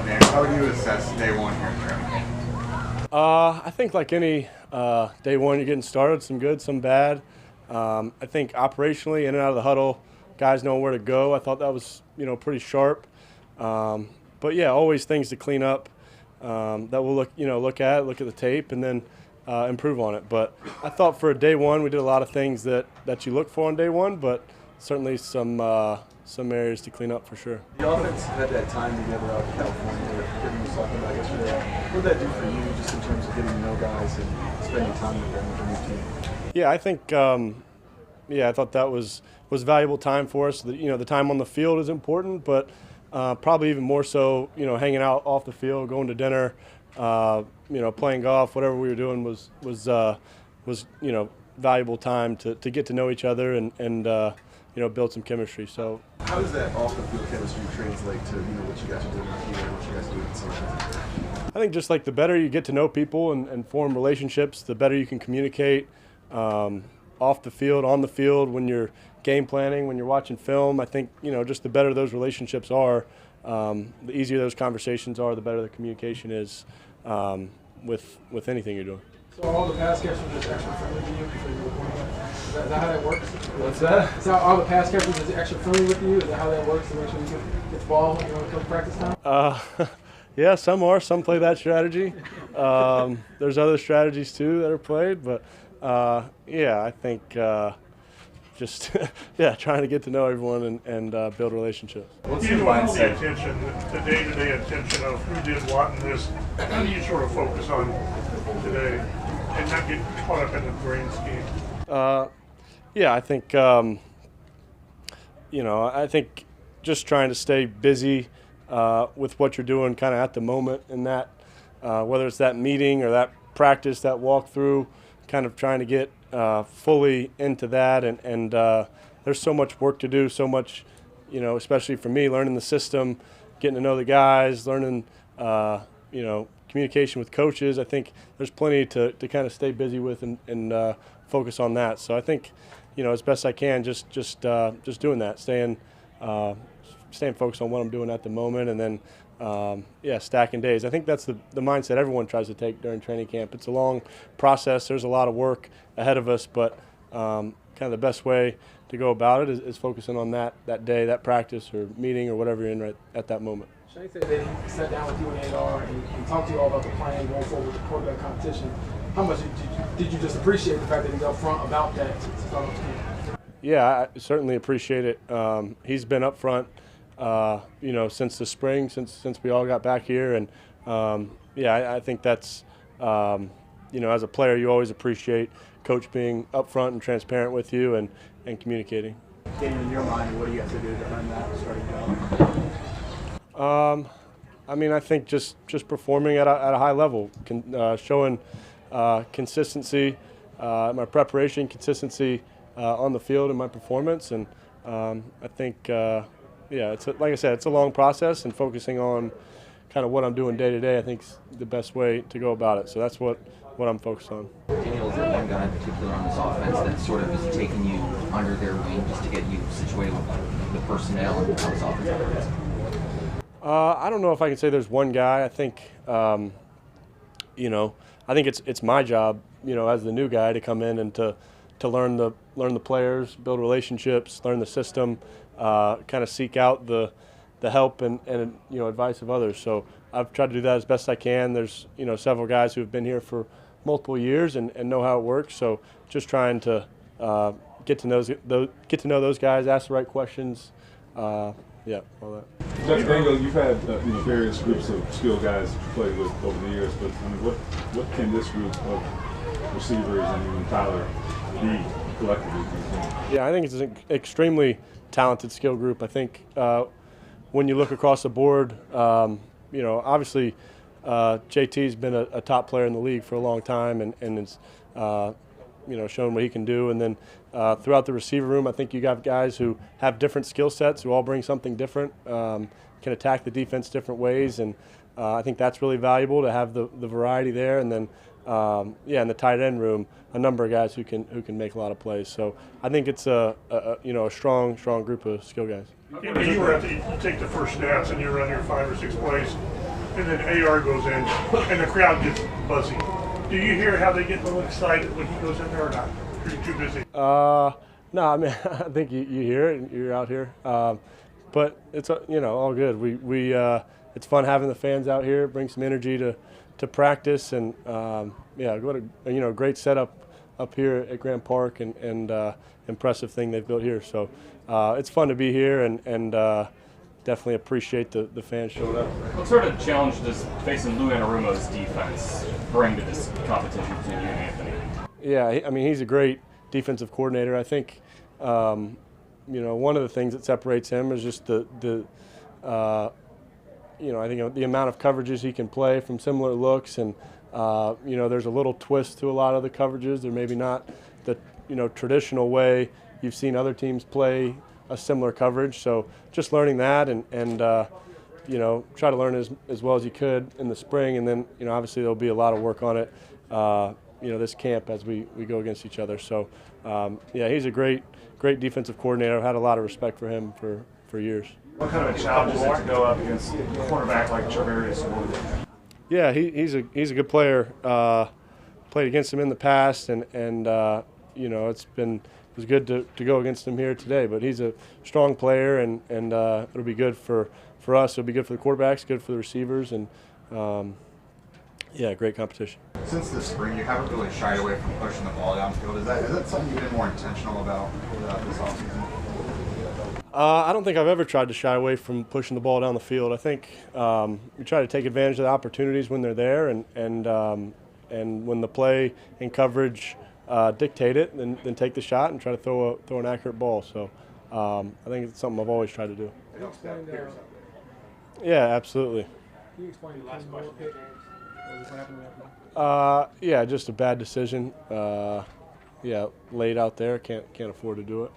man. How would you assess day one here in training camp? I think like any day one, you're getting started, some good, some bad. I think operationally, in and out of the huddle, guys know where to go. I thought that was, pretty sharp. But yeah, always things to clean up that we'll look at the tape, and then improve on it. But I thought for day one, we did a lot of things that you look for on day one, but certainly some areas to clean up for sure. The offense had that time together out in California, Kevin was talking about yesterday. What did that do for you, just in terms of getting to know guys and spending time with them with the new team? Yeah, I think I thought that was valuable time for us. The time on the field is important, but probably even more so, hanging out off the field, going to dinner, playing golf, whatever we were doing was valuable time to get to know each other and build some chemistry. So how does that off the field chemistry translate to what you guys are doing here and what you guys are doing in some? I think just like the better you get to know people and form relationships, the better you can communicate off the field, on the field, when you're game planning, when you're watching film. I think just the better those relationships are, the easier those conversations are, the better the communication is with anything you're doing. So all the pass catchers are just extra friendly to you because you were quarterback? Is that how that works? What's that? Is that all the pass catchers are extra friendly with you? Is that how that works to make sure you get the ball come practice time? Yeah, some are. Some play that strategy. There's other strategies too that are played, but I think just trying to get to know everyone and build relationships. What's your mindset? The day-to-day attention of who did what in this. How do you sort of focus on today and not get caught up in the grand scheme? I think I think just trying to stay busy with what you're doing kind of at the moment, and that whether it's that meeting or that practice, that walkthrough, kind of trying to get fully into that, and there's so much work to do, so much, especially for me, learning the system, getting to know the guys, learning, communication with coaches. I think there's plenty to kind of stay busy with and focus on that. So I think, as best I can, just doing that, staying focused on what I'm doing at the moment, and then stacking days. I think that's the mindset everyone tries to take during training camp. It's a long process. There's a lot of work ahead of us, but kind of the best way to go about it is focusing on that day, that practice or meeting or whatever you're in right at that moment. Shane said that he sat down with you and AR and talked to you all about the plan going forward with the quarterback competition. How much did you just appreciate the fact that he's up front about that to start off the camp? Yeah, I certainly appreciate it. He's been up front, since the spring, since we all got back here, and I think that's, as a player, you always appreciate coach being up front and transparent with you and communicating. In your mind, what do you have to do to earn that starting job? I think just performing at a high level, showing consistency, my preparation, consistency on the field and my performance, and I think. Like I said, it's a long process, and focusing on kind of what I'm doing day to day, I think is the best way to go about it. So that's what I'm focused on. Daniel, is there one guy in particular on this offense that sort of is taking you under their wing just to get you situated with the personnel and how this offense operates? I don't know if I can say there's one guy. I think, I think it's my job, as the new guy, to come in and to learn the players, build relationships, learn the system, kind of seek out the help and advice of others. So I've tried to do that as best I can. There's several guys who have been here for multiple years and know how it works. So just trying to get to know those guys, ask the right questions, all that. Judge Daniel, you've had various groups of skilled guys that you played with over the years, but what can this group of receivers and even Tyler be collectively? Yeah, I think it's an extremely talented skill group. I think when you look across the board, obviously JT's been a top player in the league for a long time and it's shown what he can do. And then throughout the receiver room, I think you got guys who have different skill sets, who all bring something different, can attack the defense different ways, and I think that's really valuable to have the variety there. And then in the tight end room, a number of guys who can make a lot of plays. So I think it's a strong group of skill guys. You take the first snaps and you run your 5 or 6 plays. and then AR goes in, and the crowd gets buzzy. Do you hear how they get a little excited when he goes in there or not? Are you too busy? No, I mean, I think you hear it. You're out here, but it's all good. It's fun having the fans out here. Bring some energy to practice, and what a great setup up here at Grant Park, and impressive thing they've built here. So it's fun to be here, and definitely appreciate the fans showing up. What sort of challenge does facing Lou Anarumo's defense bring to this competition between you and Anthony? Yeah, I mean, he's a great defensive coordinator. I think, one of the things that separates him is just I think the amount of coverages he can play from similar looks, and there's a little twist to a lot of the coverages. They're maybe not the traditional way you've seen other teams play a similar coverage. So just learning that, and try to learn as well as you could in the spring, and then obviously there'll be a lot of work on it. This camp as we go against each other. So he's a great defensive coordinator. I've had a lot of respect for him for years. What kind of a challenge is it to go up against a quarterback like Javarius Ward? Yeah, he's a good player. Played against him in the past, and it was good to go against him here today. But he's a strong player, and it'll be good for us. It'll be good for the quarterbacks, good for the receivers, and great competition. Since the spring, you haven't really shied away from pushing the ball downfield. Is that something you've been more intentional about this offseason? I don't think I've ever tried to shy away from pushing the ball down the field. I think we try to take advantage of the opportunities when they're there, and when the play and coverage dictate it, then take the shot and try to throw an accurate ball. So I think it's something I've always tried to do. Yeah, absolutely. Can you explain the last question? What happened after that? Just a bad decision. Laid out there. Can't afford to do it.